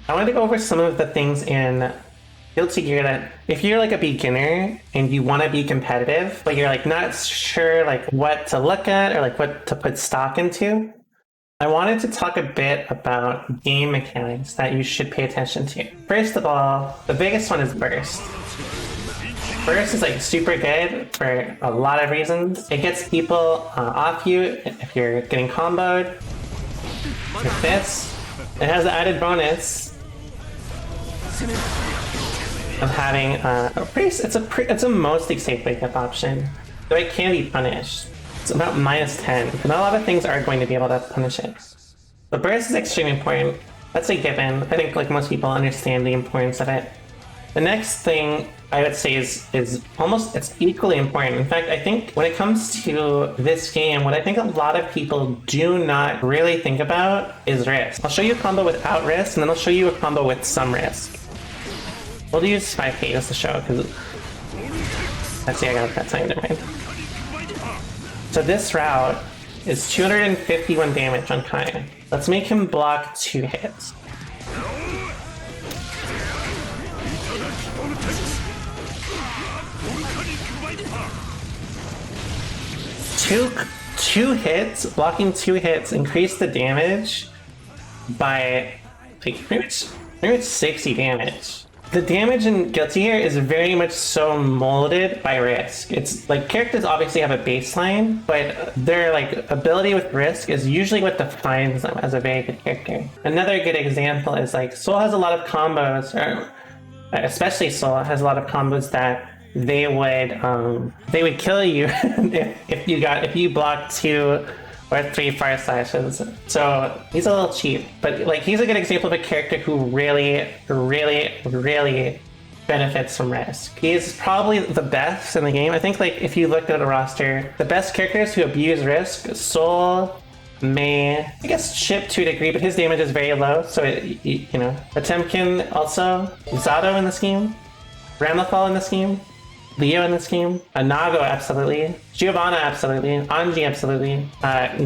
I wanted to go over some of the things in Guilty Gear that if you're like a beginner and you want to be competitive, but you're like not sure like what to look at or like what to put stock into, I wanted to talk a bit about game mechanics that you should pay attention to. First of all, the biggest one is burst. Burst is like super good for a lot of reasons. It gets people off you if you're getting comboed with this. It has the added bonus of having it's a mostly safe wake up option, though it can be punished. It's about -10, but not a lot of things are going to be able to punish it. But burst is extremely important. That's a given. I think like most people understand the importance of it. The next thing I would say is it's equally important. In fact, I think when it comes to this game, what I think a lot of people do not really think about is risk. I'll show you a combo without risk, and then I'll show you a combo with some risk. We'll use 5k just to show, because let's see, I got that time, never mind. So this route is 251 damage on Kai. Let's make him block 2 hits. Two hits, blocking 2 hits, increase the damage by like pretty much 60 damage. The damage in Guilty Gear is very much so molded by risk. It's like characters obviously have a baseline, but their like ability with risk is usually what defines them as a very good character. Another good example is like Soul has a lot of combos, or especially Soul has a lot of combos that they would kill you if you block 2 or 3 fire slashes. So he's a little cheap, but like he's a good example of a character who really benefits from risk. He's probably the best in the game. I think like if you look at the roster, the best characters who abuse risk, Soul, Mei, I guess Chip to a degree, but his damage is very low, so you know. Potemkin also, Zato in this game, Ramlethal in this game, Leo in this game, Nago absolutely, Giovanna absolutely, Anji absolutely,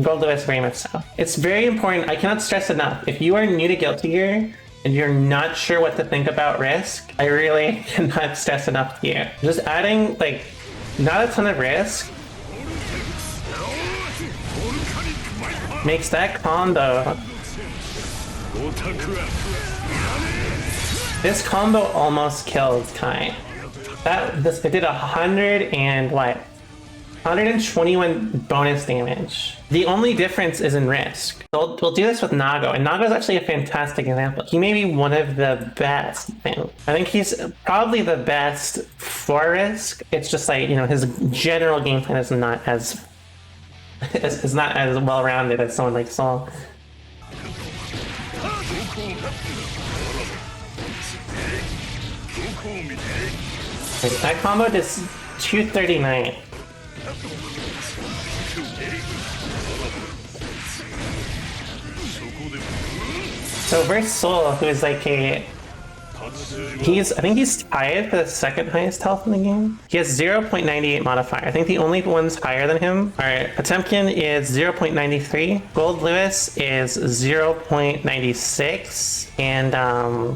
Gold Lewis very much so. It's very important, I cannot stress enough, if you are new to Guilty Gear and you're not sure what to think about risk, I really cannot stress enough to you. Just adding like not a ton of risk makes that combo. This combo almost kills Kai. It did 121 bonus damage. The only difference is in risk. We'll do this with Nago, and Nago is actually a fantastic example. He may be one of the best. I think he's probably the best for risk. It's just like, you know, his general game plan is not as well-rounded as someone like Soul. That combo does 239. So versus Soul, who is like I think he's tied for the second highest health in the game. He has 0.98 modifier. I think the only ones higher than him are Potemkin is 0.93, Gold Lewis is 0.96, and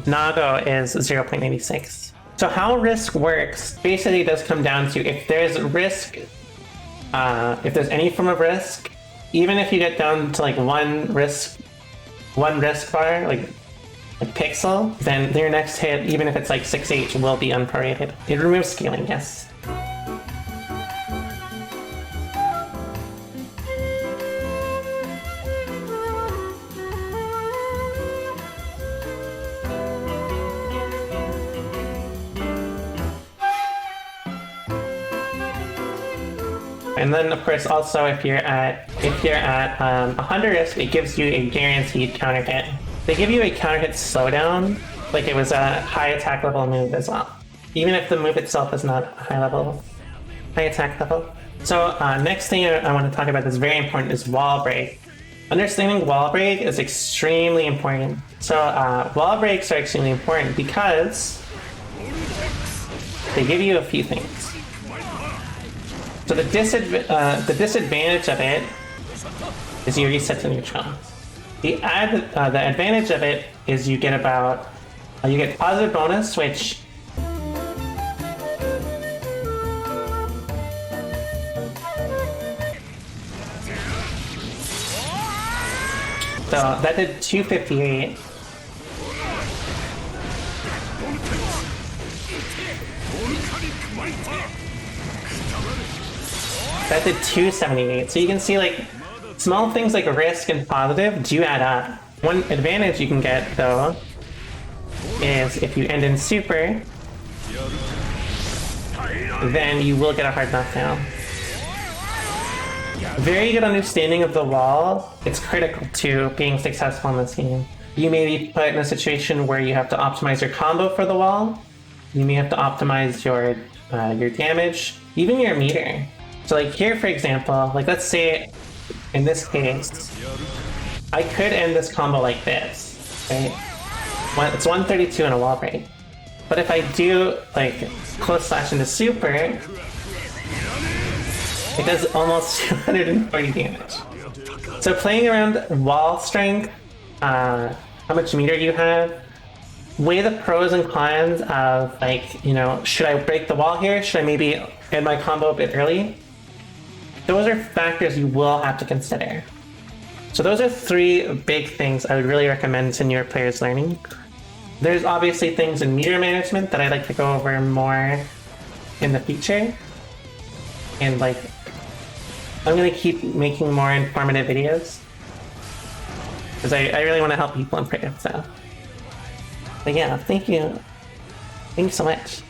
Nago is 0.96. So how risk works basically does come down to if there's risk, if there's any form of risk, even if you get down to like one risk bar, like Pixel, then their next hit, even if it's like 6H, will be unprorated. It removes scaling, yes. And then of course also if you're at 100 risk, it gives you a guaranteed counter hit. They give you a counter hit slowdown, like it was a high attack level move as well, even if the move itself is not high attack level. So next thing I want to talk about that's very important is wall break. Understanding wall break is extremely important. So wall breaks are extremely important because they give you a few things. So the disadvantage of it is you reset to neutral. The advantage of it is you get about You get positive bonus, which so that did 258. That did 278. So you can see like small things like risk and positive do add up. One advantage you can get though is if you end in super, then you will get a hard knockdown. Very good understanding of the wall. It's critical to being successful in this game. You may be put in a situation where you have to optimize your combo for the wall. You may have to optimize your damage, even your meter. So like here, for example, like let's say in this case, I could end this combo like this, right? It's 132 in a wall break. But if I do like close slash into super, it does almost 240 damage. So playing around wall strength, how much meter you have, weigh the pros and cons of like, you know, should I break the wall here? Should I maybe end my combo a bit early? Those are factors you will have to consider. So those are three big things I would really recommend to newer players learning. There's obviously things in meter management that I'd like to go over more in the future. And like, I'm gonna keep making more informative videos. Because I really want to help people improve, so. But yeah, thank you. Thank you so much.